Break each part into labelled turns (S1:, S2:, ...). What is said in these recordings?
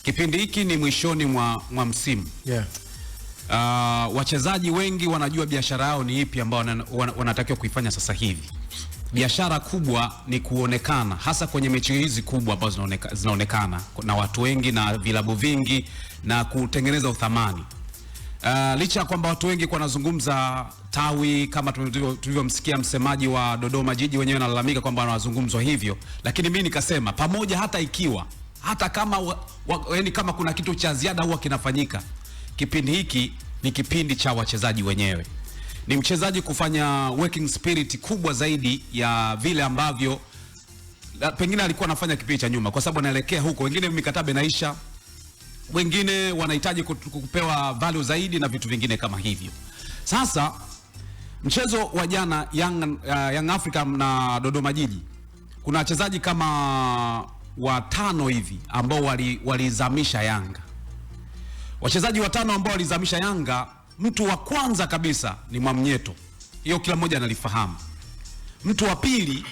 S1: Kipindi hiki ni mwishoni mwa msimu.
S2: Yeah.
S1: Wachezaji wengi wanajua biashara yao ni ipi ambao wanatakiwa kuifanya sasa hivi. Biashara kubwa ni kuonekana, hasa kwenye mechi hizi kubwa ambazo zinaonekana na watu wengi na vilabu vingi na kutengeneza uthamani. Licha ya kwamba watu wengi wanazungumza tawi, kama tulivyomsikia msemaji wa Dodoma Jiji wenyewe analalamika kwamba wanazungumzwa hivyo, lakini mimi nikasema pamoja, hata kama yani kama kuna kitu cha ziada huwa kinafanyika, kipindi hiki ni kipindi cha wachezaji wenyewe. Ni mchezaji kufanya working spirit kubwa zaidi ya vile ambavyo pengine alikuwa anafanya kipindi cha nyuma, kwa sababu anaelekea huko. Wengine mikataba inaisha, wengine wanahitaji kupewa value zaidi na vitu vingine kama hivyo. Sasa mchezo wa jana Young Africa na Dodoma Jiji, kuna wachezaji kama watano hivi ambao walizamisha Yanga. Wachezaji watano ambao walizamisha Yanga, mtu wa kwanza kabisa ni Mwamnyeto. Hiyo kila mmoja analifahamu. Mtu wa pili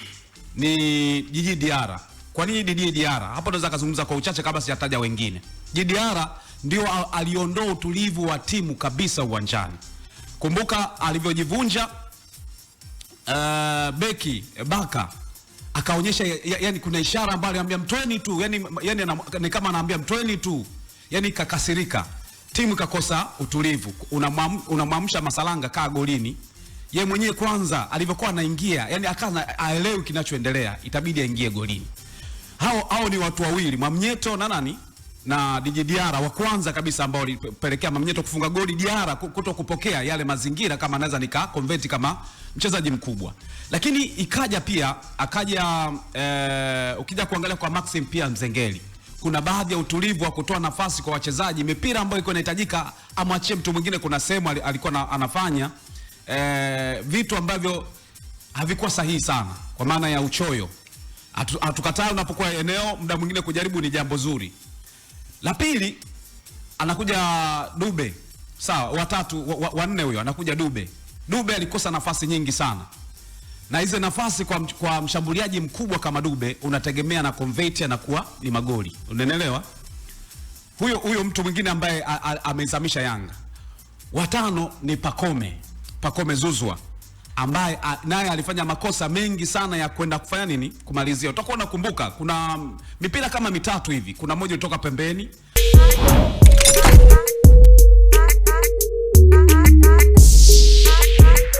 S1: ni Djigui Diarra. Kwa nini Djigui Diarra? Hapo naweza kuzungumza kwa uchache kabla sijataja wengine. Djigui Diarra ndio aliondoa utulivu wa timu kabisa uwanjani. Kumbuka alivyojivunja beki Baka, akaonyesha yani kuna ishara ambayo aliambia mtweni tu, yani ni kama anaambia mtweni tu, yani kakasirika. Timu kakosa utulivu, unamwamsha Masalanga kaa golini. Yeye mwenyewe kwanza alivyokuwa anaingia, yani akaanza aelewi kinachoendelea, itabidi aingie golini. Hao ni watu wawili, Mwamnyeto na nani na Djigui Diarra, wa kwanza kabisa ambao walipelekea Mwamnyeto kufunga goli, Diarra kutokupokea yale mazingira kama anaweza nika convert kama mchezaji mkubwa. Lakini akaja ukija kuangalia kwa Maxim pia Mzengeli, kuna baadhi ya utulivu wa kutoa nafasi kwa wachezaji, mipira ambayo iko inahitajika amwachie mtu mwingine. Kuna sehemu alikuwa anafanya vitu ambavyo havikuwa sahihi sana, kwa maana ya uchoyo. Hatukataa unapokuwa eneo muda mwingine kujaribu ni jambo zuri. La pili anakuja Dube. Sawa, watatu wanne huyo anakuja Dube. Dube alikosa nafasi nyingi sana. Na hizo nafasi kwa mshambuliaji mkubwa kama Dube unategemea na convert anakuwa ni magoli. Unaelewa? Huyo mtu mwingine ambaye amezamisha Yanga. Watano ni Pacome Zouzoua, ambaye naye alifanya makosa mengi sana ya kwenda kufanya nini? Kumalizia. Utakuwa unakumbuka kuna mipira kama mitatu hivi. Kuna moja kutoka pembeni,